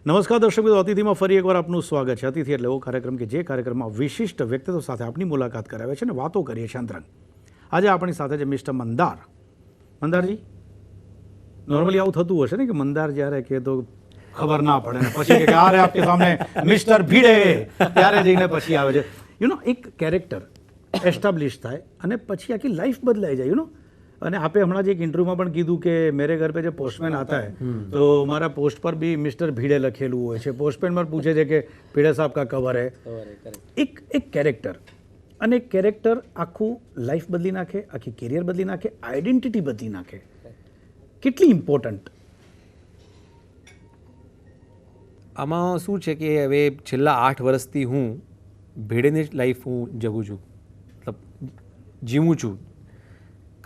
નમસ્કાર દર્શક મિત્રો, અતિથિમાં ફરી એકવાર આપનું સ્વાગત છે. અતિથિ એટલે એવો કાર્યક્રમ કે જે કાર્યક્રમમાં વિશિષ્ટ વ્યક્તિત્વ સાથે આપની મુલાકાત કરાવે છે અને વાતો કરીએ છીએ અંતરંગ. આજે આપણી સાથે છે મિસ્ટર મંદાર. મંદારજી, નોર્મલી આવું થતું હશે ને કે મંદાર જ્યારે કહે તો ખબર ના પડે ને પછી કે અરે આપકે સામે મિસ્ટર ભીડે, ત્યારે જઈને પછી આવે છે. એક કેરેક્ટર એસ્ટાબ્લિશ થાય અને પછી આખી લાઈફ બદલાઈ જાય. અને આપે હમણાં જ એક ઇન્ટરવ્યુમાં પણ કીધું કે મેરે ઘર પે જે પોસ્ટમેન આતા હૈ તો મારા પોસ્ટ પર બી મિસ્ટર ભીડે લખેલું હોય છે. પોસ્ટમેન પર પૂછે છે કે ભીડે સાહેબ કા કવર હૈ. એક કેરેક્ટર અને કેરેક્ટર આખું લાઈફ બદલી નાખે, આખી કેરિયર બદલી નાખે, આઈડેન્ટિટી બદલી નાખે. કેટલી ઇમ્પોર્ટન્ટ આમાં શું છે કે હવે છેલ્લા 8 વર્ષથી હું ભીડેની જ લાઈફ હું જીવું છું, મતલબ જીવું છું.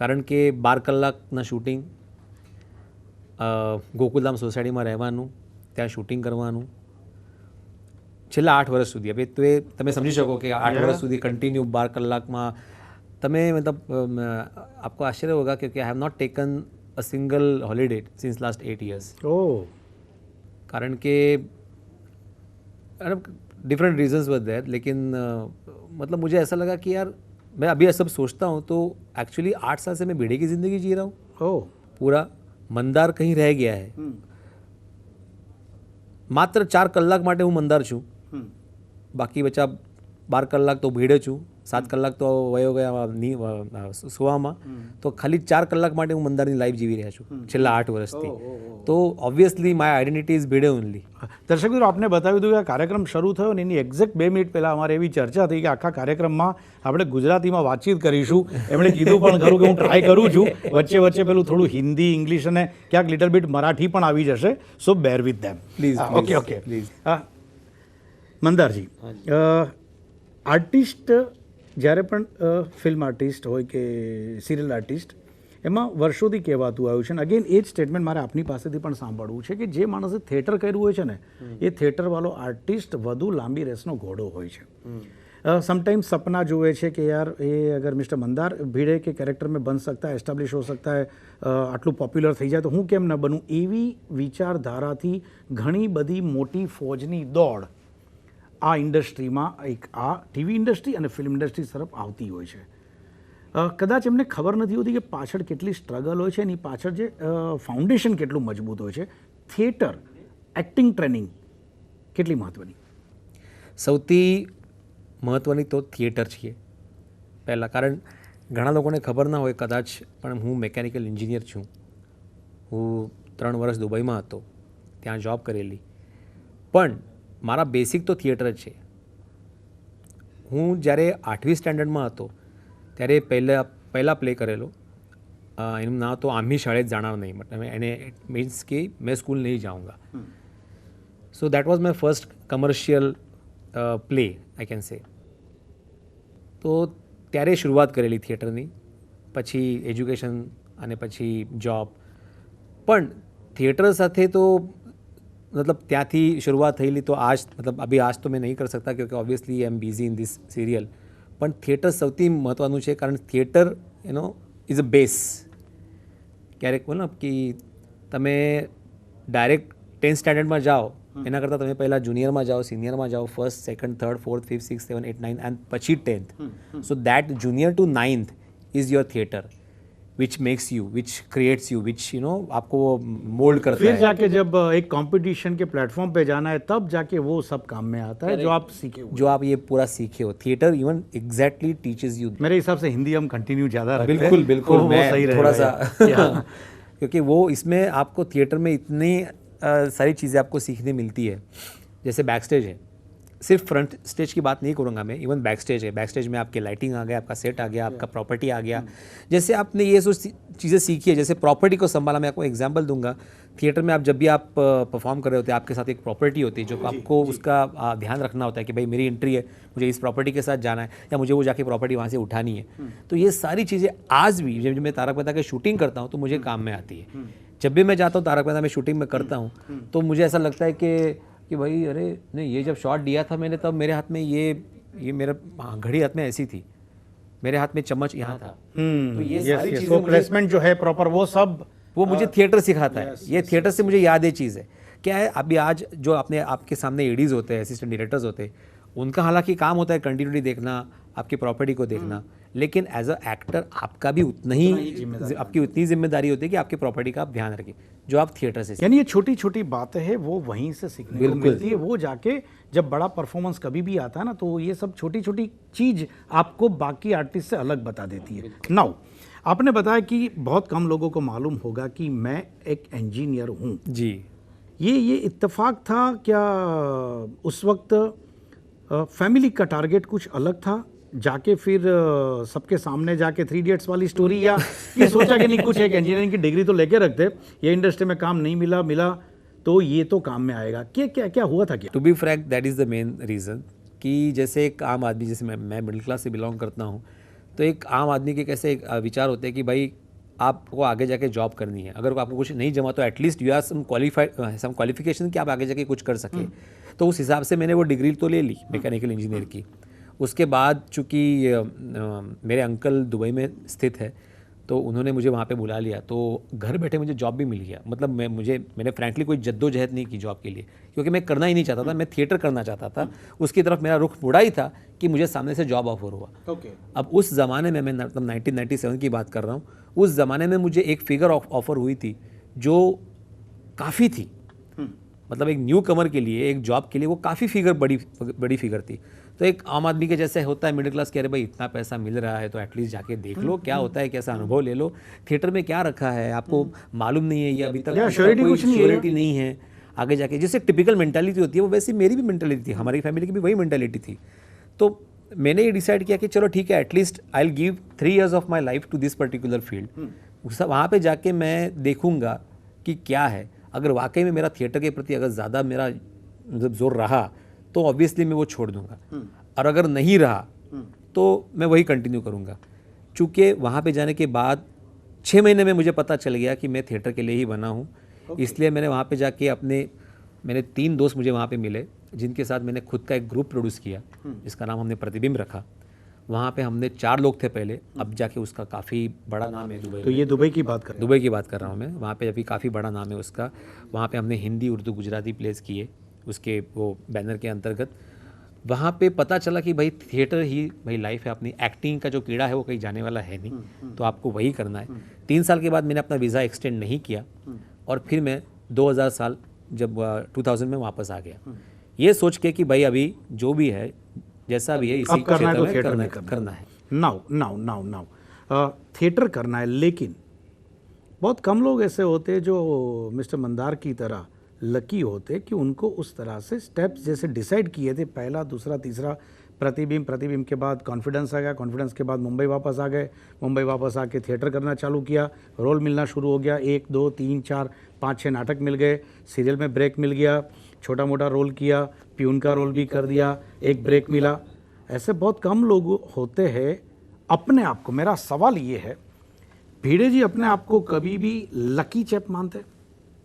કારણ કે 12 કલાકના શૂટિંગ, ગોકુલધામ સોસાયટીમાં રહેવાનું, ત્યાં શૂટિંગ કરવાનું છેલ્લા 8 વર્ષ સુધી. હવે તો એ તમે સમજી શકો કે 8 વર્ષ સુધી કન્ટિન્યુ 12 કલાકમાં તમે મતલબ આપકો આશ્ચર્ય હોગા કે I have not taken a single holiday since last 8 years. कारण के डिफरेंट रीजंस वर देयर, लेकिन मतलब मुझे ऐसा लगा कि यार मैं अभी सब सोचता हूँ तो एक्चुअली 8 साल से मैं भीड़े की ज़िंदगी जी रहा हूँ. पूरा મંદાર કहीं रह गया है. માત્ર 4 કલાક માટે હું મંદાર છું, બાકી બચા 12 કલાક તો ભીડે છું, 7 કલાક તો વયો ગયા સુવામાં. તો ખાલી 4 કલાક માટે હું મંદારની લાઈફ જીવી રહ્યા છું છેલ્લા 8 વર્ષથી. તો obviously my identity is Bhide only. દર્શક મિત્રો, આપને બતાવી દઉં કે આ કાર્યક્રમ શરૂ થયો ને એની એક્ઝેક્ટ 2 મિનિટ પહેલાં અમારે એવી ચર્ચા થઈ કે આખા કાર્યક્રમમાં આપણે ગુજરાતીમાં વાતચીત કરીશું. એમણે કીધું પણ ખરું કે હું ટ્રાય કરું છું, વચ્ચે વચ્ચે પેલું થોડું હિન્દી, ઇંગ્લિશ અને ક્યાંક લિટલ બીટ મરાઠી પણ આવી જશે. So bear with them please. Okay. Mandarji, artist જ્યારે પણ ફિલ્મ આર્ટિસ્ટ હોય કે સિરિયલ આર્ટિસ્ટ, એમાં વર્ષોથી કહેવાતું આવ્યું છે. અને અગેન એ જ સ્ટેટમેન્ટ મારે આપની પાસેથી પણ સાંભળવું છે કે જે માણસે થિયેટર કર્યું હોય છે ને એ થિયેટરવાળો આર્ટિસ્ટ વધુ લાંબી રેસનો ઘોડો હોય છે. समटाइम्स सपना जुए છે કે યાર એ અગર મિસ્ટર મંદાર ભીડે કે કેરેક્ટર में बन सकता है, एस्टेब्लिश हो सकता है, આટલું પોપ્યુલર થઈ જાય તો હું કેમ ન બનું. એવી વિચારધારાથી ઘણી બધી મોટી ફોજની દોડ આ ઇન્ડસ્ટ્રીમાં, એક આ ટીવી ઇન્ડસ્ટ્રી અને ફિલ્મ ઇન્ડસ્ટ્રી તરફ આવતી હોય છે. કદાચ એમને ખબર નથી હોતી કે પાછળ કેટલી સ્ટ્રગલ હોય છે, એની પાછળ જે ફાઉન્ડેશન કેટલું મજબૂત હોય છે. થિયેટર, એક્ટિંગ ટ્રેનિંગ કેટલી મહત્ત્વની? સૌથી મહત્ત્વની તો થિયેટર છીએ પહેલાં. કારણ ઘણા લોકોને ખબર ના હોય કદાચ, પણ હું મિકેનિકલ એન્જિનિયર છું. હું 3 વર્ષ દુબઈમાં હતો, ત્યાં જોબ કરેલી, પણ મારા બેસિક તો થિયેટર જ છે. હું જ્યારે 8મી સ્ટેન્ડર્ડમાં હતો ત્યારે પહેલાં પ્લે કરેલો, એનું નામ તો આમ્ही शाळेत जाणार नहीं, मतलब એને મીન્સ કે મેં સ્કૂલ નહીં જાઉંગા. So that was my first commercial play I can say. તો ત્યારે શરૂઆત કરેલી થિયેટરની, પછી એજ્યુકેશન અને પછી જોબ. પણ થિયેટર સાથે તો मतलब ત્યાંથી શરૂઆત થયેલી. તો આજ मतलब अभी आज तो मैं नहीं कर सकता क्योंकि obviously I am busy in this serial. પણ થિયેટર સૌથી મહત્ત્વનું છે, કારણ થિયેટર ઇઝ અ બેસ. ક્યારેક બોલો કે તમે ડાયરેક્ટ 10th સ્ટેન્ડર્ડમાં જાઓ એના કરતાં તમે પહેલાં જુનિયરમાં જાઓ, સિનિયરમાં જાઓ, 1st, 2nd, 3rd, 4th, 5th, 6th, 7th, 8th, 9th and પછી 10th. So that junior to 9th is your theatre which makes you, which creates you, which आपको मोल्ड करता फिर है. जाके जब एक कंपटीशन के प्लेटफॉर्म पे जाना है तब जाके वो सब काम में आता है जो आप सीखे हुए. जो आप ये पूरा सीखे हो, theatre even exactly teaches you. मेरे हिसाब से हिंदी हम कंटिन्यू ज़्यादा रखते हैं. बिल्कुल बिल्कुल, वो मैं सही थोड़ा रहेगा. सा क्योंकि वो इसमें आपको थिएटर में इतनी सारी चीज़ें आपको सीखने मिलती है. जैसे बैक स्टेज है, सिर्फ फ्रंट स्टेज की बात नहीं करूँगा मैं, इवन बैक स्टेज है. बैक स्टेज में आपके लाइटिंग आ गया, आपका सेट आ गया, आपका प्रॉपर्टी आ गया. जैसे आपने ये सब चीज़ें सीखी है, जैसे प्रॉपर्टी को संभाला. मैं आपको एग्जांपल दूंगा. थिएटर में आप जब भी आप परफॉर्म कर रहे होते हैं, आपके साथ एक प्रॉपर्टी होती है जो आपको उसका ध्यान रखना होता है कि भाई मेरी एंट्री है, मुझे इस प्रॉपर्टी के साथ जाना है या मुझे वो जाके प्रॉपर्टी वहाँ से उठानी है. तो ये सारी चीज़ें आज भी जब मैं तारक मेहता की शूटिंग करता हूँ तो मुझे काम में आती है. जब भी मैं जाता हूँ तारक मेहता में शूटिंग में करता हूँ तो मुझे ऐसा लगता है कि भाई अरे नहीं, ये जब शॉट दिया था मैंने तब मेरे हाथ में ये मेरा घड़ी हाथ में ऐसी थी, मेरे हाथ में चम्मच यहाँ था. तो ये सारी चीज़ें, प्लेसमेंट जो है प्रॉपर वो सब वो मुझे थिएटर सिखाता है. ये थिएटर से मुझे याद है चीज़ है. क्या है, अभी आज जो आपने आपके सामने एडीज होते हैं, असिस्टेंट डायरेक्टर्स होते हैं, उनका हालांकि काम होता है कंटिन्यूटी देखना, आपकी प्रॉपर्टी को देखना, लेकिन एज अ एक्टर आपका भी उतना ही आपकी उतनी जिम्मेदारी होती है कि आपकी प्रॉपर्टी का आप ध्यान रखें, जो आप थिएटर से यानी ये छोटी छोटी बातें हैं वो वहीं से सीखने को मिलती है। वो जाके जब बड़ा परफॉर्मेंस कभी भी आता है ना, तो ये सब छोटी छोटी चीज आपको बाकी आर्टिस्ट से अलग बता देती है। नाउ आपने बताया कि बहुत कम लोगों को मालूम होगा कि मैं एक इंजीनियर हूँ। जी। ये इत्तेफाक था क्या? उस वक्त फैमिली का टारगेट कुछ अलग था, जाके फिर सबके सामने जाके 3 इडियट्स वाली स्टोरी, या ये सोचा कि नहीं कुछ एक इंजीनियरिंग की डिग्री तो लेके रखते, ये इंडस्ट्री में काम नहीं मिला तो ये तो काम में आएगा? क्या हुआ था क्या? To be frank, that is the main reason कि जैसे एक आम आदमी, जैसे मैं मिडिल क्लास से बिलोंग करता हूँ, तो एक आम आदमी के कैसे विचार होते हैं कि भाई आपको आगे जाके जॉब करनी है, अगर आपको कुछ नहीं जमा तो at least you are some qualification कि आप आगे जाके कुछ कर सके। तो उस हिसाब से मैंने वो डिग्री तो ले ली मैकेनिकल इंजीनियर की। उसके बाद चूँकि मेरे अंकल दुबई में स्थित है, तो उन्होंने मुझे वहाँ पे बुला लिया, तो घर बैठे मुझे जॉब भी मिल गया। मतलब मैंने फ्रैंकली कोई जद्दोजहद नहीं की जॉब के लिए, क्योंकि मैं करना ही नहीं चाहता था, मैं थिएटर करना चाहता था। उसकी तरफ मेरा रुख मुड़ा ही था कि मुझे सामने से जॉब ऑफर हुआ। अब उस ज़माने में, मैं मतलब 1997 की बात कर रहा हूँ, उस ज़माने में मुझे एक फिगर ऑफर हुई थी जो काफ़ी थी। मतलब एक न्यू कमर के लिए, एक जॉब के लिए वो काफ़ी फिगर बड़ी फिगर थी। तो एक आम आदमी के जैसे होता है मिडिल क्लास, कह रहे भाई इतना पैसा मिल रहा है तो एटलीस्ट जाके देख लो क्या होता है, कैसा अनुभव ले लो, थिएटर में क्या रखा है आपको मालूम नहीं है, ये अभी तक कोई श्योरिटी नहीं है आगे जाके। जैसे टिपिकल मेंटालिटी होती है वो वैसी मेरी भी मेंटालिटी थी, हमारी फैमिली की भी वही मेंटालिटी थी। तो मैंने ये डिसाइड किया कि चलो ठीक है, at least I will give 3 years of my life to this particular field. वहाँ पे जाके मैं देखूंगा कि क्या है। अगर वाकई में मेरा थिएटर के प्रति अगर ज़्यादा मेरा मतलब जोर रहा तो ऑब्वियसली मैं वो छोड़ दूंगा, और अगर नहीं रहा तो मैं वही कंटिन्यू करूंगा। चूँकि वहाँ पे जाने के बाद 6 महीने में मुझे पता चल गया कि मैं थिएटर के लिए ही बना हूँ। इसलिए मैंने वहाँ पे जाके मैंने 3 दोस्त मुझे वहाँ पे मिले, जिनके साथ मैंने खुद का एक ग्रुप प्रोड्यूस किया, जिसका नाम हमने प्रतिबिंब रखा। वहाँ पे हमने 4 लोग थे पहले, अब जाके उसका काफ़ी बड़ा नाम है दुबई। तो ये दुबई की बात कर दुबई की बात कर रहा हूँ मैं। वहाँ पे अभी काफ़ी बड़ा नाम है उसका। वहाँ पे हमने हिंदी, उर्दू, गुजराती प्लेस किए उसके वो बैनर के अंतर्गत। वहाँ पे पता चला कि भाई थिएटर ही भाई लाइफ है अपनी। एक्टिंग का जो कीड़ा है वो कहीं जाने वाला है नहीं, तो आपको वही करना है। 3 साल के बाद मैंने अपना वीज़ा एक्सटेंड नहीं किया, और फिर मैं 2000 साल जब 2000 में वापस आ गया, ये सोच के कि भाई अभी जो भी है जैसा भी है इसी क्षेत्र में करना है। नाउ थिएटर करना है, लेकिन बहुत कम लोग ऐसे होते हैं जो मिस्टर मंदार की तरह लकी होते कि उनको उस तरह से स्टेप्स जैसे डिसाइड किए थे, पहला, दूसरा, तीसरा, प्रतिबिंब के बाद कॉन्फिडेंस आ गया, कॉन्फिडेंस के बाद मुंबई वापस आ गए, मुंबई वापस आके थिएटर करना चालू किया, रोल मिलना शुरू हो गया, 1 2 3 4 5 6 नाटक मिल गए, सीरियल में ब्रेक मिल गया, छोटा मोटा रोल किया, प्यून का रोल भी कर दिया, एक ब्रेक मिला। ऐसे बहुत कम लोग होते हैं अपने आप को। मेरा सवाल ये है, भिड़े जी अपने आप को कभी भी लकी चैप मानते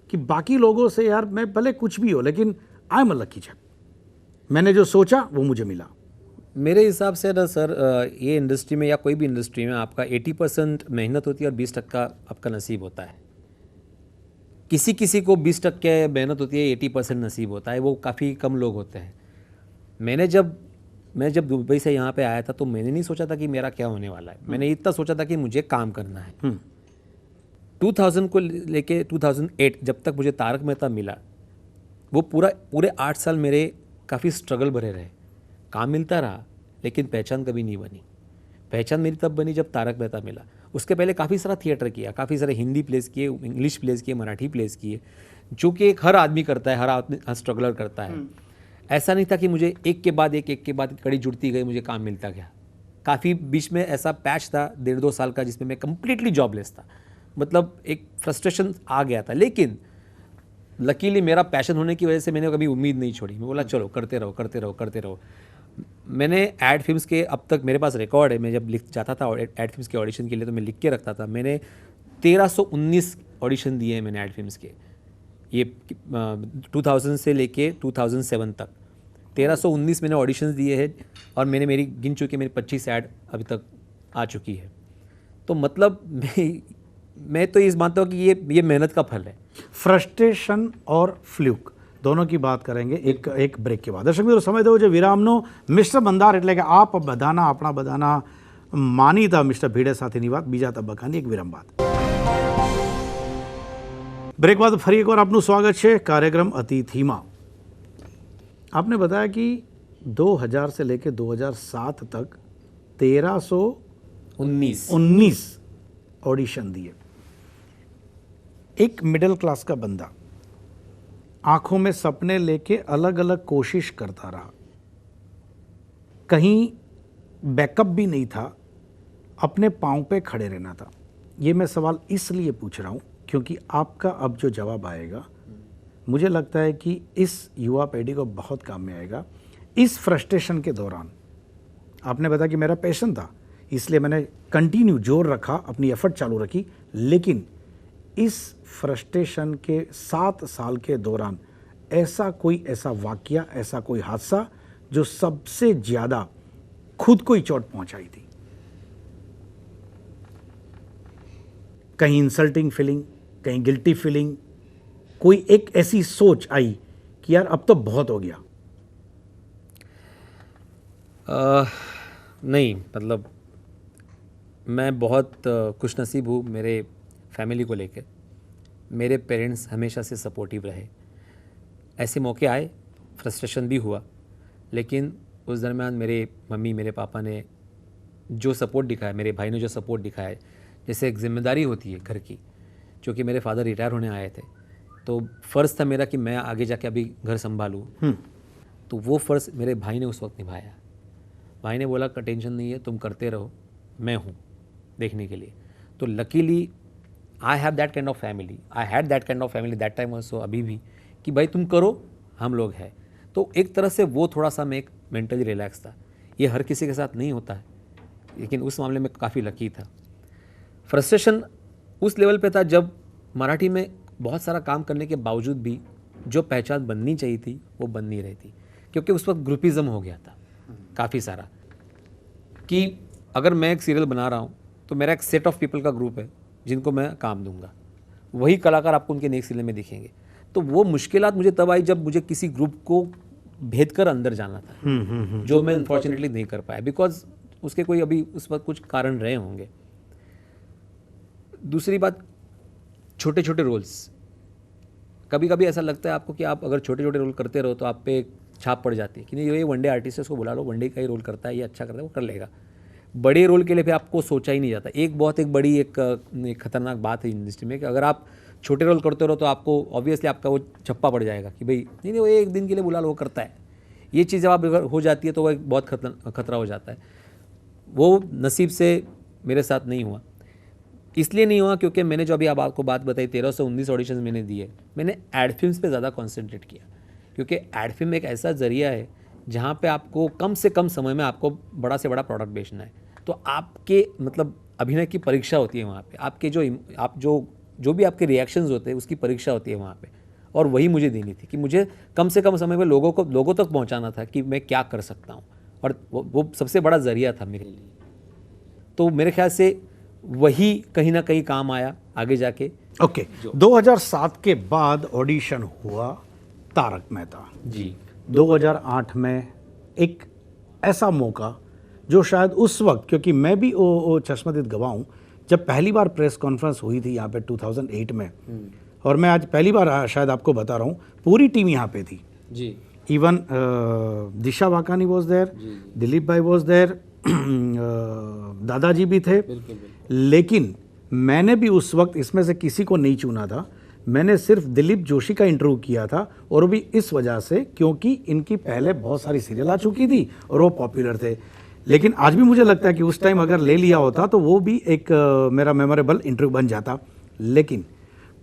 कि बाकी लोगों से यार मैं भले कुछ भी हो लेकिन I am a lucky chap, मैंने जो सोचा वो मुझे मिला? मेरे हिसाब से ना सर, ये इंडस्ट्री में या कोई भी इंडस्ट्री में आपका 80% मेहनत होती है और 20% आपका नसीब होता है। किसी किसी को 20% मेहनत होती है, 80% नसीब होता है, वो काफ़ी कम लोग होते हैं। मैं जब दुबई से यहाँ पे आया था तो मैंने नहीं सोचा था कि मेरा क्या होने वाला है। मैंने इतना सोचा था कि मुझे काम करना है। 2000 को लेके 2008 जब तक मुझे तारक मेहता मिला, वो पूरे 8 साल मेरे काफ़ी स्ट्रगल भरे रहे। काम मिलता रहा लेकिन पहचान कभी नहीं बनी। पहचान मेरी तब बनी जब तारक मेहता मिला। उसके पहले काफ़ी सारा थिएटर किया, काफ़ी सारे हिंदी प्लेस किए, इंग्लिश प्लेस किए, मराठी प्लेस किए, जो कि एक हर आदमी करता है, हर आदमी स्ट्रगलर करता है। ऐसा नहीं था कि मुझे एक के बाद कड़ी जुड़ती गई, मुझे काम मिलता गया। काफ़ी बीच में ऐसा पैच था 1.5-2 साल का जिसमें मैं कंप्लीटली जॉबलेस था। मतलब एक फ्रस्ट्रेशन आ गया था, लेकिन लकीली मेरा पैशन होने की वजह से मैंने कभी उम्मीद नहीं छोड़ी। मैं बोला चलो करते रहो। मैंने एड फिल्म्स के, अब तक मेरे पास रिकॉर्ड है, मैं जब लिख जाता था एड फिल्म्स के ऑडिशन के लिए तो मैं लिख के रखता था। मैंने 1319 ऑडिशन दिए हैं मैंने एड फिल्म्स के, ये 2000 से लेके 2007 तक 1319 मैंने ऑडिशंस दिए हैं, और मेरी गिन चुकी मेरी 25 ऐड अभी तक आ चुकी है। तो मतलब मैं तो इस मानता हूँ कि ये मेहनत का फल है। फ्रस्ट्रेशन और फ्लूक दोनों की बात करेंगे एक ब्रेक के बाद। दर्शक मित्रों, समय दो विरामनो મિસ્ટર બંધાર એટલે કે આપ બધાના આપણા બધાના માનીતા મિસ્ટર ભીડે સાથેની વાત બીજા તબક્કાની એક વિરામ બાદ। ब्रेक बाद ફરી એકવાર આપનું સ્વાગત છે કાર્યક્રમ અતિથિમાં। आपने बताया कि 2000 से लेकर 2007 तक 1319 ऑडिशन दिए। एक मिडिल क्लास का बंदा आंखों में सपने लेके अलग अलग कोशिश करता रहा, कहीं बैकअप भी नहीं था, अपने पांव पे खड़े रहना था। ये मैं सवाल इसलिए पूछ रहा हूँ क्योंकि आपका अब जो जवाब आएगा मुझे लगता है कि इस युवा पीढ़ी को बहुत काम में आएगा। इस फ्रस्ट्रेशन के दौरान आपने बताया कि मेरा पैशन था, इसलिए मैंने कंटिन्यू जोर रखा, अपनी एफर्ट चालू रखी, लेकिन इस फ्रस्ट्रेशन के 7 साल के दौरान ऐसा वाकया, ऐसा कोई हादसा जो सबसे ज़्यादा खुद को ही चोट पहुंचाई थी? कहीं इंसल्टिंग फीलिंग, कहीं गिल्टी फीलिंग, कोई एक ऐसी सोच आई कि यार अब तो बहुत हो गया? नहीं, मतलब मैं बहुत खुशनसीब हूँ मेरे फैमिली को लेकर। मेरे पेरेंट्स हमेशा से सपोर्टिव रहे। ऐसे मौके आए, फ्रस्ट्रेशन भी हुआ, लेकिन उस दरमियान मेरे मम्मी, मेरे पापा ने जो सपोर्ट दिखाया, मेरे भाई ने जो सपोर्ट दिखाया, जैसे एक जिम्मेदारी होती है घर की, जो कि मेरे फादर रिटायर होने आए थे, तो फ़र्ज़ था मेरा कि मैं आगे जाके अभी घर संभालूँ। तो वो फ़र्ज़ मेरे भाई ने उस वक्त निभाया। भाई ने बोला कि टेंशन नहीं है, तुम करते रहो, मैं हूँ देखने के लिए। तो luckily I have that kind of family, I had that kind of family that time also, अभी भी, कि भाई तुम करो, हम लोग हैं। तो एक तरह से वो थोड़ा सा मैं एक मेंटली रिलैक्स था। ये हर किसी के साथ नहीं होता है, लेकिन उस मामले में काफ़ी लकी था। फ्रस्ट्रेशन उस लेवल पे था जब मराठी में बहुत सारा काम करने के बावजूद भी जो पहचान बननी चाहिए थी वो बन नहीं रही थी, क्योंकि उस वक्त ग्रुपिज़म हो गया था काफ़ी सारा, कि अगर मैं एक सीरियल बना रहा हूँ तो मेरा एक सेट ऑफ पीपल का ग्रुप है जिनको मैं काम दूंगा, वही कलाकार आपको उनके नेक्स्ट सीरियल में दिखेंगे। तो वो मुश्किलात मुझे तब आई जब मुझे किसी ग्रुप को भेद कर अंदर जाना था, जो मैं अनफॉर्चुनेटली नहीं कर पाया, बिकॉज उसके कोई अभी उस वक्त कुछ कारण रहे होंगे। दूसरी बात, छोटे छोटे रोल्स, कभी कभी ऐसा लगता है आपको कि आप अगर छोटे छोटे रोल करते रहो तो आप पे एक छाप पड़ जाती है कि नहीं, ये वनडे आर्टिस्ट है, उसको बुला लो, वनडे का ही रोल करता है, ये अच्छा करता है, वो कर लेगा। बड़े रोल के लिए फिर आपको सोचा ही नहीं जाता। एक बहुत एक बड़ी एक खतरनाक बात है इंडस्ट्री में कि अगर आप छोटे रोल करते रहो तो आपको ऑब्वियसली आपका वो छप्पा पड़ जाएगा कि भाई नहीं वो एक दिन के लिए बुला लो, वो करता है। ये चीज़ जब आप अगर हो जाती है तो वो एक बहुत खतरा हो जाता है। वो नसीब से मेरे साथ नहीं हुआ। इसलिए नहीं हुआ क्योंकि मैंने जो अभी आप आपको बात बताई, 1319 ऑडिशन मैंने दिए, मैंने एड फिल्म्स पे ज़्यादा कॉन्सेंट्रेट किया, क्योंकि एड फिल्म एक ऐसा ज़रिया है जहाँ पे आपको कम से कम समय में आपको बड़ा से बड़ा प्रोडक्ट बेचना है। तो आपके मतलब अभिनय की परीक्षा होती है वहाँ पे, आपके जो भी आपके रिएक्शंस होते हैं उसकी परीक्षा होती है वहाँ पे, और वही मुझे देनी थी कि मुझे कम से कम समय में लोगों तक पहुँचाना था कि मैं क्या कर सकता हूँ, और वो सबसे बड़ा ज़रिया था मेरे लिए। तो मेरे ख्याल से वही कहीं ना कहीं काम आया आगे जाके। ओके, 2007 के बाद ऑडिशन हुआ तारक मेहता जी। 2008 में एक ऐसा मौका जो शायद उस वक्त, क्योंकि मैं भी वो चश्मदीद गवाह हूँ, जब पहली बार प्रेस कॉन्फ्रेंस हुई थी यहाँ पे 2008 में, और मैं आज पहली बार शायद आपको बता रहा हूँ, पूरी टीम यहाँ पे थी जी। Even Disha Vakani was there, Dilip bhai was there, दादाजी भी थे। लेकिन मैंने भी उस वक्त इसमें से किसी को नहीं चुना था, मैंने सिर्फ दिलीप जोशी का इंटरव्यू किया था, और भी इस वजह से क्योंकि इनकी पहले बहुत सारी सीरियल आ चुकी थी और वो पॉपुलर थे। लेकिन आज भी मुझे लगता है कि उस टाइम अगर ले लिया होता तो वो भी एक मेरा मेमोरेबल इंटरव्यू बन जाता। लेकिन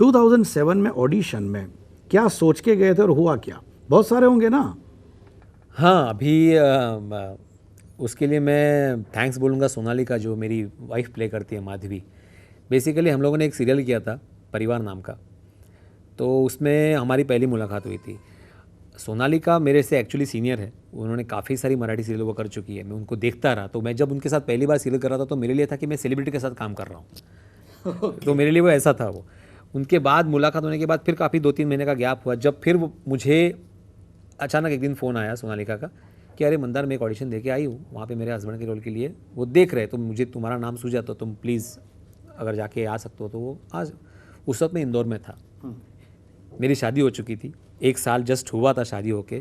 2007 में ऑडिशन में क्या सोच के गए थे और हुआ क्या? बहुत सारे होंगे ना? हाँ, अभी उसके लिए मैं थैंक्स बोलूँगा सोनाली का, जो मेरी वाइफ प्ले करती है, माधवी। बेसिकली हम लोगों ने एक सीरियल किया था परिवार नाम का, तो उसमें हमारी पहली मुलाकात हुई थी। सोनाली का मेरे से एक्चुअली सीनियर है, उन्होंने काफ़ी सारी मराठी सीरियल वो कर चुकी है, मैं उनको देखता रहा। तो मैं जब उनके साथ पहली बार सीरियल कर रहा था तो मेरे लिए था कि मैं सेलिब्रिटी के साथ काम कर रहा हूँ। तो मेरे लिए वो ऐसा था वो। उनके बाद मुलाकात होने के बाद फिर काफ़ी 2-3 महीने का गैप हुआ, जब फिर मुझे अचानक एक दिन फ़ोन आया सोनालिका का कि अरे मंदार, मैं एक ऑडिशन दे के आई हूँ वहाँ पे मेरे हस्बैंड के रोल के लिए, वो देख रहे, तो मुझे तुम्हारा नाम सूझा, तो तुम प्लीज़ अगर जाके आ सकते हो तो। वो आज उस वक्त मैं इंदौर में था, मेरी शादी हो चुकी थी, 1 साल जस्ट हुआ था शादी होके।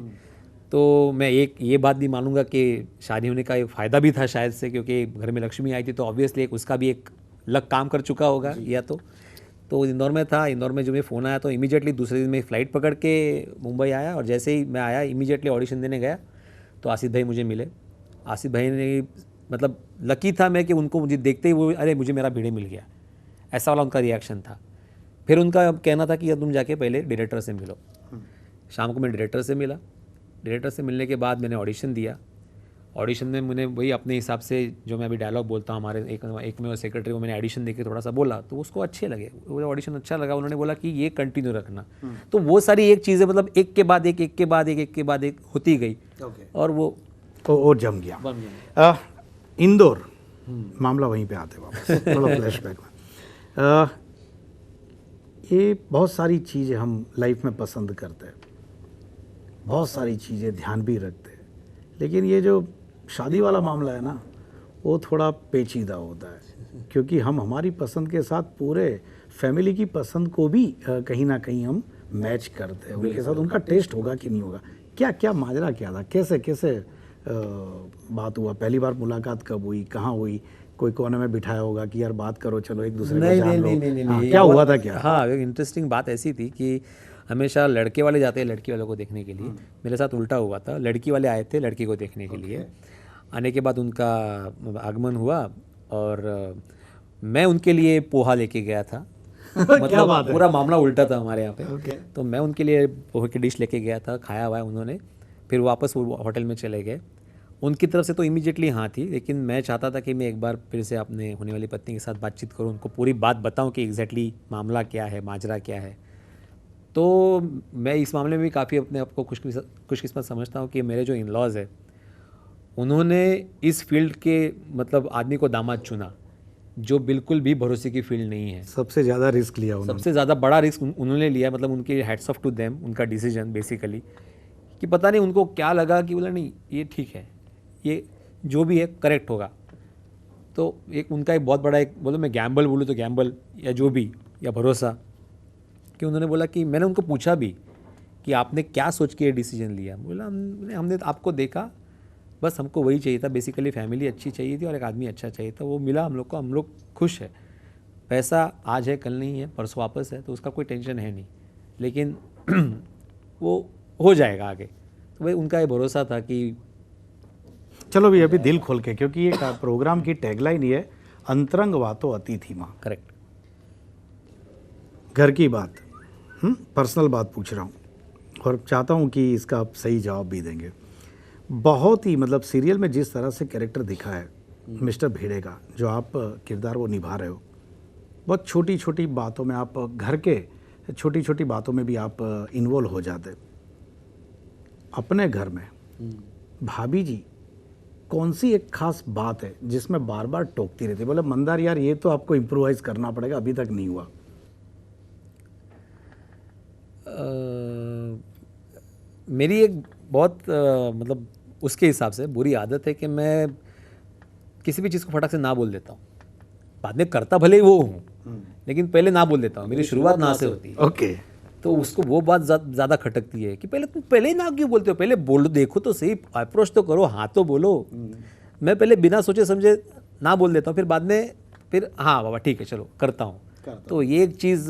तो मैं एक ये बात भी मानूंगा कि शादी होने का एक फ़ायदा भी था शायद से, क्योंकि घर में लक्ष्मी आई थी, तो ऑब्वियसली उसका भी एक लक काम कर चुका होगा या तो इंदौर में था। इंदौर में जब मैं फ़ोन आया तो इमीडिएटली दूसरे दिन मैं फ़्लाइट पकड़ के मुंबई आया, और जैसे ही मैं आया इमीडिएटली ऑडिशन देने गया तो आसिफ भाई मुझे मिले। आसिफ भाई ने, मतलब लकी था मैं कि उनको मुझे देखते ही वो, अरे मुझे मेरा भिड़े मिल गया, ऐसा वाला उनका रिएक्शन था। फिर उनका कहना था कि तुम जाके पहले डायरेक्टर से मिलो। शाम को मैं डायरेक्टर से मिला। डायरेक्टर से मिलने के बाद मैंने ऑडिशन दिया। ऑडिशन में मैंने वही अपने हिसाब से जो मैं अभी डायलॉग बोलता हूँ, हमारे एक में सेक्रेटरी को मैंने एडिशन देके थोड़ा सा बोला, तो उसको अच्छे लगे, वो ऑडिशन अच्छा लगा। उन्होंने बोला कि ये कंटिन्यू रखना। तो वो सारी एक चीज़ें, मतलब एक के बाद एक, एक के बाद एक, एक के बाद एक होती गई, और वो और जम गया। इंदौर मामला वहीं पे आते वापस थोड़ा फ्लैशबैक में। ये बहुत सारी चीज़ें हम लाइफ में पसंद करते हैं, बहुत सारी चीज़ें ध्यान भी रखते हैं, लेकिन ये जो शादी वाला मामला है ना, वो थोड़ा पेचीदा होता है, क्योंकि हम हमारी पसंद के साथ पूरे फैमिली की पसंद को भी कहीं ना कहीं हम मैच करते हैं, उनके साथ उनका टेस्ट होगा कि नहीं होगा। क्या क्या माजरा क्या था, कैसे कैसे बात हुआ, पहली बार मुलाकात कब हुई, कहाँ हुई? कोई कोने में बिठाया होगा कि यार बात करो, चलो एक दूसरे को जान लो। हाँ, क्या हुआ था क्या? हाँ, एक इंटरेस्टिंग बात ऐसी थी कि हमेशा लड़के वाले जाते हैं लड़की वालों को देखने के लिए, मेरे साथ उल्टा हुआ था। लड़की वाले आए थे लड़की को देखने के लिए। आने के बाद उनका आगमन हुआ और मैं उनके लिए पोहा लेके गया था। मतलब पूरा मामला उल्टा था हमारे यहाँ पे। तो मैं उनके लिए पोहे की डिश लेके गया था, खाया हुआ है उन्होंने, फिर वापस वो होटल में चले गए। उनकी तरफ से तो इमीडिएटली हाँ थी, लेकिन मैं चाहता था कि मैं एक बार फिर से अपने होने वाली पत्नी के साथ बातचीत करूँ, उनको पूरी बात बताऊँ कि एग्जैक्टली मामला क्या है, माजरा क्या है। तो मैं इस मामले में भी काफ़ी अपने आप को खुशकिस्मत समझता हूँ कि मेरे जो इन लॉज है, उन्होंने इस फील्ड के मतलब आदमी को दामाद चुना जो बिल्कुल भी भरोसे की फील्ड नहीं है। सबसे ज़्यादा रिस्क लिया उन्होंने, सबसे ज़्यादा बड़ा रिस्क उन्होंने लिया। मतलब उनके हैट्स ऑफ टू देम, उनका डिसीजन बेसिकली, कि पता नहीं उनको क्या लगा कि बोला नहीं ये ठीक है, ये जो भी है करेक्ट होगा। तो एक उनका एक बहुत बड़ा, एक बोलो मैं गैम्बल बोलूँ तो गैम्बल या जो भी, या भरोसा, कि उन्होंने बोला कि मैंने उनको पूछा भी कि आपने क्या सोच के ये डिसीजन लिया। बोला हमने आपको देखा, बस हमको वही चाहिए था, बेसिकली फैमिली अच्छी चाहिए थी और एक आदमी अच्छा चाहिए था, वो मिला हम लोग को, हम लोग खुश है। पैसा आज है कल नहीं है, परसों वापस है, तो उसका कोई टेंशन है नहीं, लेकिन वो हो जाएगा आगे। तो भाई उनका ये भरोसा था कि चलो भी अभी दिल खोल के, क्योंकि ये प्रोग्राम की टैगलाइन ही है, अंतरंग बातों अतिथि माँ। करेक्ट, घर की बात, पर्सनल बात पूछ रहा हूँ और चाहता हूँ कि इसका आप सही जवाब भी देंगे। बहुत ही मतलब सीरियल में जिस तरह से कैरेक्टर दिखा है मिस्टर भिड़े का, जो आप किरदार वो निभा रहे हो, बहुत छोटी छोटी बातों में आप, घर के छोटी छोटी बातों में भी आप इन्वॉल्व हो जाते। अपने घर में भाभी जी कौन सी एक खास बात है जिसमें बार बार टोकती रहती, बोले मंदार यार ये तो आपको इम्प्रोवाइज करना पड़ेगा, अभी तक नहीं हुआ? मेरी एक बहुत मतलब उसके हिसाब से बुरी आदत है कि मैं किसी भी चीज़ को फटाक से ना बोल देता हूँ। बाद में करता भले ही वो हूँ, लेकिन पहले ना बोल देता हूँ। मेरी शुरुआत ना से होती है। ओके। तो उसको वो बात ज़्यादा खटकती है कि पहले तुम पहले ही ना क्यों बोलते हो, पहले बोलो, देखो तो सही, अप्रोच तो करो, हाँ तो बोलो। मैं पहले बिना सोचे समझे ना बोल देता हूँ, फिर बाद में फिर हाँ बाबा ठीक है चलो करता हूँ। तो ये एक चीज़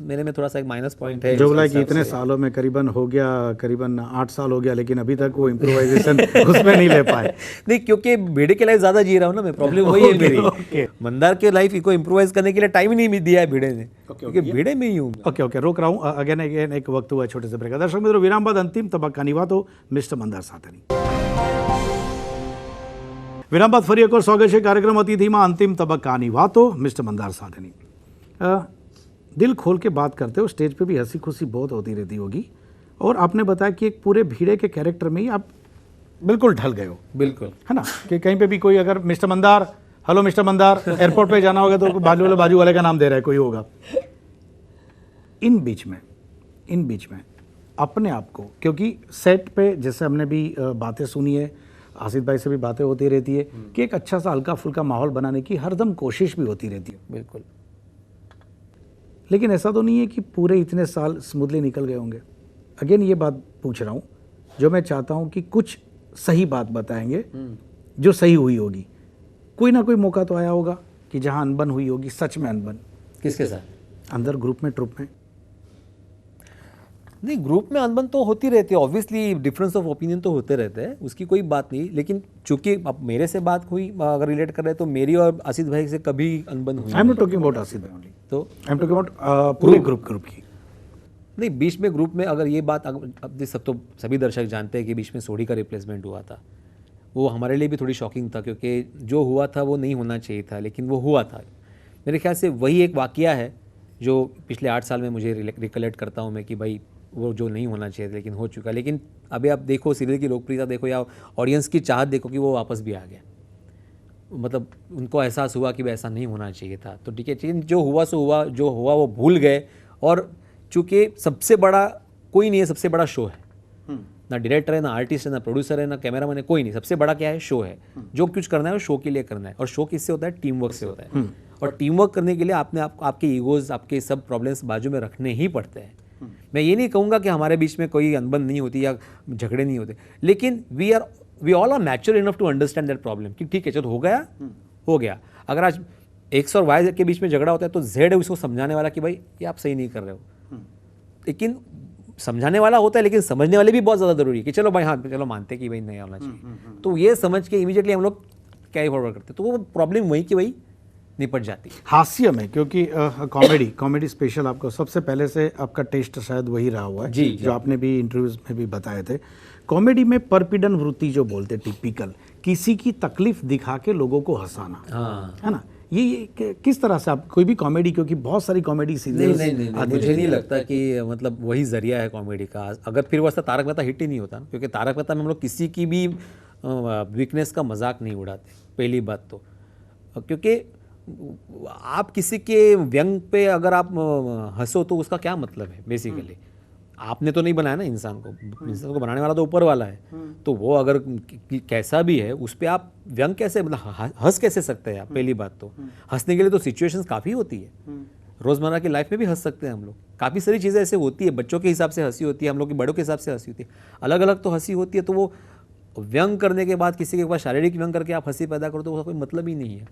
मेरे में थोड़ा सा एक माइनस पॉइंट है। जो बोला कि इतने सालों में करीबन 8 साल हो गया, लेकिन अभी तक वो इम्प्रोवाइजेशन उसमें नहीं ले पाए। नहीं, क्योंकि भेड़े के लाइफ ज़्यादा जी रहा हूँ ना मैं, प्रॉब्लम वही है मेरी। मंदार के लाइफ को इम्प्रोवाइज करने के लिए टाइम ही नहीं दिया है भेड़े ने, क्योंकि भेड़े में ही हूँ। ओके रोक रहा हूँ, अगेन एक वक्त हुआ छोटे से ब्रेक। दर्शक मित्रों, विराम बाद अंतिम तबक्कानी वातो मिस्टर मंदार साथनी। विराम बाद फरी एक और स्वागत है कार्यक्रम अतिथिમાં अंतिम तबक्कानी वातो मिस्टर मंदार साधनी। दिल खोल के बात करते हो, स्टेज पे भी हंसी खुशी बहुत होती रहती होगी, और आपने बताया कि एक पूरे भीड़े के कैरेक्टर में ही आप बिल्कुल ढल गए हो। बिल्कुल, है ना, कि कहीं पे भी कोई अगर mister Mandar hello mister Mandar, airport पे जाना होगा तो बाजू वाले का नाम दे रहा है, कोई होगा। इन बीच में अपने आप को, क्योंकि सेट पे जैसे हमने भी बातें सुनी है, आसिफ भाई से भी बातें होती रहती है कि एक अच्छा सा हल्का फुल्का माहौल बनाने की हरदम कोशिश भी होती रहती है। बिल्कुल। लेकिन ऐसा तो नहीं है कि पूरे इतने साल स्मूथली निकल गए होंगे। अगेन ये बात पूछ रहा हूँ, जो मैं चाहता हूँ कि कुछ सही बात बताएंगे जो सही हुई होगी। कोई ना कोई मौका तो आया होगा कि जहाँ अनबन हुई होगी, सच में अनबन। किसके साथ? अंदर ग्रुप में, ट्रुप में? नहीं, ग्रुप में अनबन तो होती रहती है, ऑब्वियसली डिफरेंस ऑफ ओपिनियन तो होते रहते हैं, उसकी कोई बात नहीं। लेकिन चूंकि अब मेरे से बात हुई, अगर रिलेट कर रहे हैं तो मेरी और आसिफ भाई से कभी अनबन हुई I am not talking about Asif भाई ओनली, तो आई एम टॉकिंग अबाउट पूरे ग्रुप की। नहीं, बीच में ग्रुप में अगर ये बात, अब सब तो सभी दर्शक जानते हैं कि बीच में सोढ़ी का रिप्लेसमेंट हुआ था। वो हमारे लिए भी थोड़ी शॉकिंग था, क्योंकि जो हुआ था वो नहीं होना चाहिए था, लेकिन वो हुआ था। मेरे ख्याल से वही एक वाकया है जो पिछले 8 साल में मुझे रिकलेक्ट करता हूँ मैं कि भाई वो जो नहीं होना चाहिए था लेकिन हो चुका। लेकिन अभी आप देखो, सीरियल की लोकप्रियता देखो या ऑडियंस की चाहत देखो कि वो वापस भी आ गया। मतलब उनको एहसास हुआ कि ऐसा नहीं होना चाहिए था। तो ठीक है, जो हुआ सो हुआ, जो हुआ वो भूल गए। और चूँकि सबसे बड़ा कोई नहीं है, सबसे बड़ा शो है। ना डायरेक्टर है, ना आर्टिस्ट है, ना प्रोड्यूसर है, ना कैमरामैन है, कोई नहीं। सबसे बड़ा क्या है? शो है। जो कुछ करना है वो शो के लिए करना है। और शो किससे होता है? टीम वर्क से होता है। और टीम वर्क करने के लिए आपके ईगोज, आपके सब प्रॉब्लम्स बाजू में रखने ही पड़ते हैं। मैं ये नहीं कहूँगा कि हमारे बीच में कोई अनबन नहीं होती या झगड़े नहीं होते, लेकिन we all are mature enough to understand that problem कि ठीक है, चलो हो गया। अगर आज एक्स और वाई के बीच में झगड़ा होता है तो जेड है उसको समझाने वाला कि भाई ये आप सही नहीं कर रहे हो। लेकिन समझाने वाला होता है, लेकिन समझने वाले भी बहुत ज़्यादा जरूरी है कि चलो भाई, हाँ चलो मानते कि भाई नहीं होना चाहिए। तो ये समझ के इमीडिएटली हम लोग कैरी फॉरवर्ड करते, तो वो प्रॉब्लम वही की वही निपट जाती है। हास्य में, क्योंकि कॉमेडी स्पेशल आपको सबसे पहले से आपका टेस्ट शायद वही रहा हुआ है, जो आपने भी इंटरव्यूज में भी बताए थे। कॉमेडी में परपीड़न वृत्ति जो बोलते, टिपिकल किसी की तकलीफ दिखा के लोगों को हंसाना, है ना, ये किस तरह से आप कोई भी कॉमेडी, क्योंकि बहुत सारी कॉमेडी सीरियल नहीं, मुझे नहीं लगता कि मतलब वही जरिया है कॉमेडी का। अगर फिर वैसा तारक मेहता हिट ही नहीं होता ना, क्योंकि तारक मेहता में हम लोग किसी की भी वीकनेस का मजाक नहीं उड़ाते, पहली बात तो। क्योंकि आप किसी के व्यंग पे अगर आप हंसो तो उसका क्या मतलब है? बेसिकली आपने तो नहीं बनाया ना इंसान को बनाने वाला तो ऊपर वाला है। तो वो अगर कैसा भी है उस पर आप व्यंग कैसे, मतलब हंस कैसे सकते हैं आप? पहली बात तो हंसने के लिए तो सिचुएशंस काफ़ी होती है। रोज़मर्रा की लाइफ में भी हंस सकते हैं हम लोग। काफ़ी सारी चीज़ें ऐसे होती है, बच्चों के हिसाब से हंसी होती है, हम लोग के बड़ों के हिसाब से हंसी होती है, अलग अलग तो हंसी होती है। तो वो व्यंग करने के बाद किसी के पास शारीरिक व्यंग करके आप हंसी पैदा करो तो उसका कोई मतलब ही नहीं है।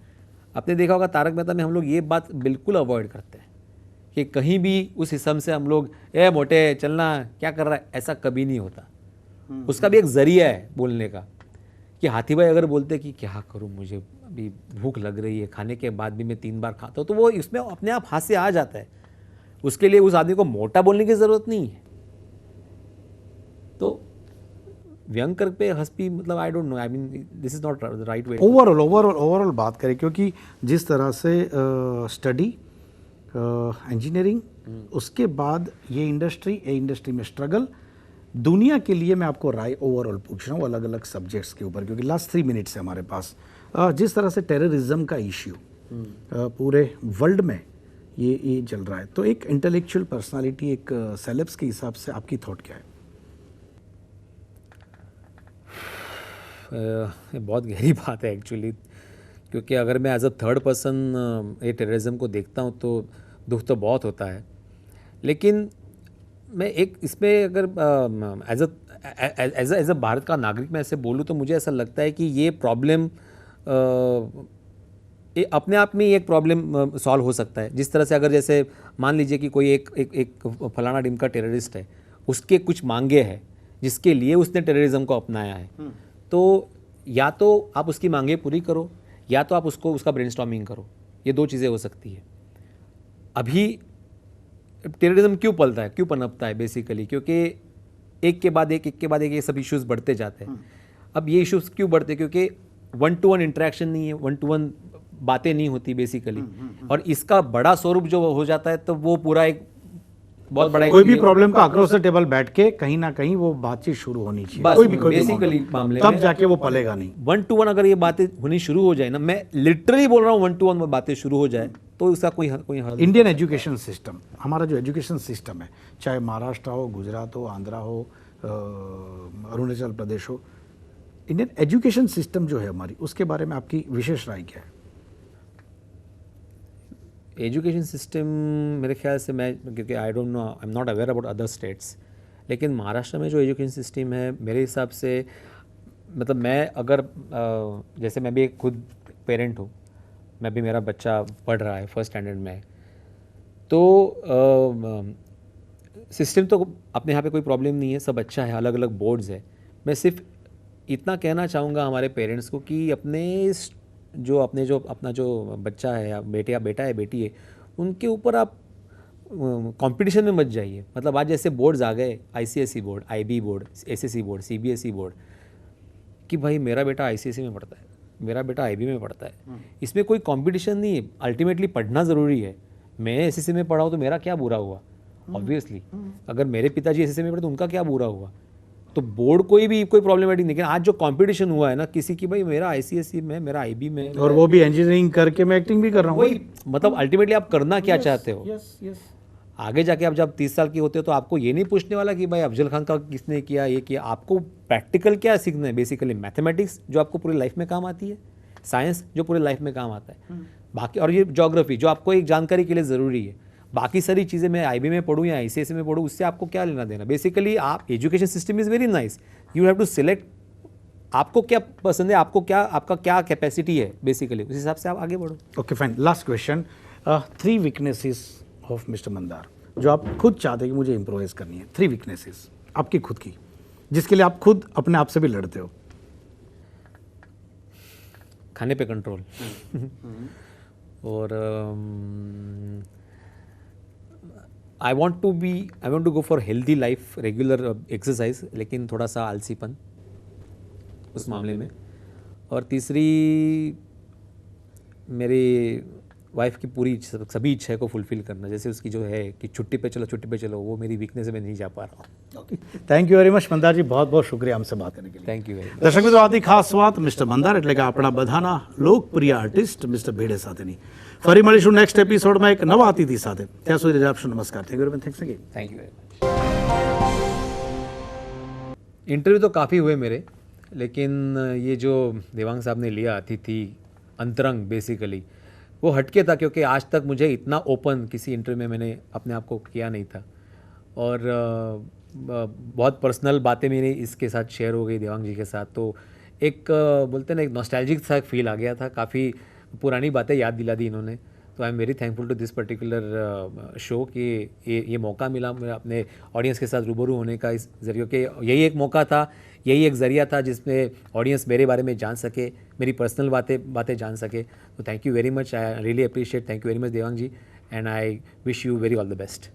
आपने देखा होगा तारक मेहता में हम लोग ये बात बिल्कुल अवॉइड करते हैं कि कहीं भी उस हिस्म से हम लोग ए मोटे चलना क्या कर रहा है, ऐसा कभी नहीं होता। उसका भी एक जरिया है बोलने का कि हाथी भाई अगर बोलते कि क्या करूं, मुझे अभी भूख लग रही है, खाने के बाद भी मैं 3 बार खाता हूं, तो वो इसमें अपने आप हाथ से आ जाता है। उसके लिए उस आदमी को मोटा बोलने की ज़रूरत नहीं है। तो व्यंग कर पे हंस भी, मतलब I don't know, I mean this is not the right way. Overall बात करें, क्योंकि जिस तरह से स्टडी इंजीनियरिंग, उसके बाद ये इंडस्ट्री में स्ट्रगल, दुनिया के लिए मैं आपको राय ओवरऑल पूछ रहा हूँ अलग अलग सब्जेक्ट्स के ऊपर, क्योंकि लास्ट 3 मिनट्स है हमारे पास। जिस तरह से टेररिज्म का इश्यू पूरे वर्ल्ड में ये चल रहा है, तो एक इंटेलेक्चुअल पर्सनालिटी, एक सेलेब्स के हिसाब से आपकी थॉट क्या है? ये बहुत गहरी बात है एक्चुअली, क्योंकि अगर मैं एज अ थर्ड पर्सन ये टेररिज्म को देखता हूँ तो दुख तो बहुत होता है। लेकिन मैं एक इसमें अगर एज अ भारत का नागरिक मैं ऐसे बोलूँ तो मुझे ऐसा लगता है कि ये प्रॉब्लम अपने आप में ही एक प्रॉब्लम सॉल्व हो सकता है। जिस तरह से अगर जैसे मान लीजिए कि कोई एक फलाना टिम का टेररिस्ट है, उसके कुछ मांगे हैं जिसके लिए उसने टेररिज्म को अपनाया है, तो या तो आप उसकी मांगे पूरी करो या तो आप उसका ब्रेनस्टॉर्मिंग करो। ये 2 चीज़ें हो सकती है। अभी टेररिज्म क्यों पलता है, क्यों पनपता है? बेसिकली क्योंकि एक के बाद एक ये सब इश्यूज बढ़ते जाते हैं। अब ये इश्यूज क्यों बढ़ते हैं? क्योंकि 1-to-1 इंटरेक्शन नहीं है, 1-to-1 बातें नहीं होती बेसिकली। और इसका बड़ा स्वरूप जो हो जाता है तो वो पूरा एक बहुत बड़ा कोई भी प्रॉब्लम का अक्रॉस द टेबल बैठ के कहीं ना कहीं वो बातचीत शुरू होनी चाहिए, बस, कोई भी basically मामला। मामले तब में जाके वो पलेगा नहीं। 1-to-1 अगर ये बातें होनी शुरू हो जाए ना, मैं लिटरली बोल रहा हूँ 1-to-1 में बातें शुरू हो जाए तो उसका कोई हल इंडियन एजुकेशन सिस्टम, हमारा जो एजुकेशन सिस्टम है, चाहे महाराष्ट्र हो, गुजरात हो, आंध्रा हो, अरुणाचल प्रदेश हो, इंडियन एजुकेशन सिस्टम जो है हमारी, उसके बारे में आपकी विशेष राय क्या है? एजुकेशन सिस्टम मेरे ख्याल से, मैं क्योंकि I don't know, I am not aware about other states, लेकिन महाराष्ट्र में जो एजुकेशन सिस्टम है मेरे हिसाब से, मतलब मैं अगर जैसे मैं भी एक खुद पेरेंट हूँ, मैं भी, मेरा बच्चा पढ़ रहा है, फर्स्ट स्टैंडर्ड में है, तो सिस्टम तो अपने यहाँ पे कोई प्रॉब्लम नहीं है, सब अच्छा है, अलग अलग बोर्ड्स है। मैं सिर्फ इतना कहना चाहूँगा हमारे पेरेंट्स को कि अपना जो बच्चा है या बेटा है, बेटी है, उनके ऊपर आप कंपटीशन में मत जाइए। मतलब आज जैसे बोर्ड्स आ गए, ICSE board, IB board, SSC board, CBSE board, कि भाई मेरा बेटा आईसीएसई में पढ़ता है, मेरा बेटा आईबी में पढ़ता है, इसमें कोई कंपटीशन नहीं है। अल्टीमेटली पढ़ना ज़रूरी है। मैं एसएससी में पढ़ा हूँ तो मेरा क्या बुरा हुआ? ऑब्वियसली अगर मेरे पिताजी एसएससी में पढ़े तो उनका क्या बुरा हुआ? तो बोर्ड कोई प्रॉब्लमेटिक नहीं। लेकिन आज जो कंपटीशन हुआ है ना, किसी की भाई मेरा आईसीएसई में, मेरा आईबी में, और वो भी इंजीनियरिंग करके मैं एक्टिंग भी कर रहा हूँ। वही, मतलब अल्टीमेटली आप करना क्या चाहते हो? Yes yes. आगे जाके आप जब 30 साल के होते हो तो आपको ये नहीं पूछने वाला कि भाई अफजल खान का किसने किया, ये किया। आपको प्रैक्टिकल क्या सीखना है? बेसिकली मैथमेटिक्स जो आपको पूरी लाइफ में काम आती है, साइंस जो पूरी लाइफ में काम आता है, बाकी, और ये ज्योग्राफी जो आपको एक जानकारी के लिए ज़रूरी है। बाकी सारी चीज़ें मैं आईबी में पढ़ूँ या आईसीएसई में पढ़ूँ, उससे आपको क्या लेना देना? बेसिकली आप, education system is very nice, you have to select आपको क्या पसंद है, आपको क्या, आपका क्या कैपेसिटी है, बेसिकली उस हिसाब से आप आगे बढ़ो। Okay fine, last question, 3 weaknesses of mister Mandar जो आप खुद चाहते हैं कि मुझे इम्प्रोवाइज करनी है। 3 वीकनेसेस आपकी खुद की, जिसके लिए आप खुद अपने आप से भी लड़ते हो। खाने पे कंट्रोल और I want to go for healthy life, regular exercise, लेकिन थोड़ा सा आलसीपन उस मामले में। और तीसरी, मेरी वाइफ की पूरी सभी इच्छा को फुलफिल करना, जैसे उसकी जो है कि छुट्टी पे चलो, वो मेरी वीकनेस है, मैं नहीं जा पा रहा हूँ। Thank you very much Mandar ji, बहुत बहुत शुक्रिया हमसे बात करने के लिए। Thank you very much. દર્શક મિત્રો, આથી ખાસ વાત મિસ્ટર મંદાર એટલે કે આપણા બધાના લોકપ્રિય આર્ટિસ્ટ મિસ્ટર ભેડે સાથેની। ફરી મળીશું નેક્સ્ટ એપિસોડમાં એક નવા અતિથિ સાથે। ત્યાં સુધી રજા આપશો, નમસ્કાર। Thank you, thanks again. Thank you very much. Interview तो काफ़ी हुए मेरे, लेकिन ये जो देवांग साहब ने लिया अतिथि अंतरंग, बेसिकली वो हटके था, क्योंकि आज तक मुझे इतना ओपन किसी इंटरव्यू में मैंने अपने आप को किया नहीं था। और बहुत पर्सनल बातें मेरी इसके साथ शेयर हो गई देवांग जी के साथ, तो एक बोलते हैं ना, एक नॉस्टैल्जिक सा फील आ गया था, काफ़ी पुरानी बातें याद दिला दी इन्होंने। तो I am very thankful to this particular show कि ये मौका मिला मेरा अपने ऑडियंस के साथ रूबरू होने का, इस जरिए के यही एक मौका था, यही एक ज़रिया था जिसमें ऑडियंस मेरे बारे में जान सके, मेरी पर्सनल बातें जान सके। तो thank you very much, I really appreciate, thank you very much Devang ji, and I wish you very all the best.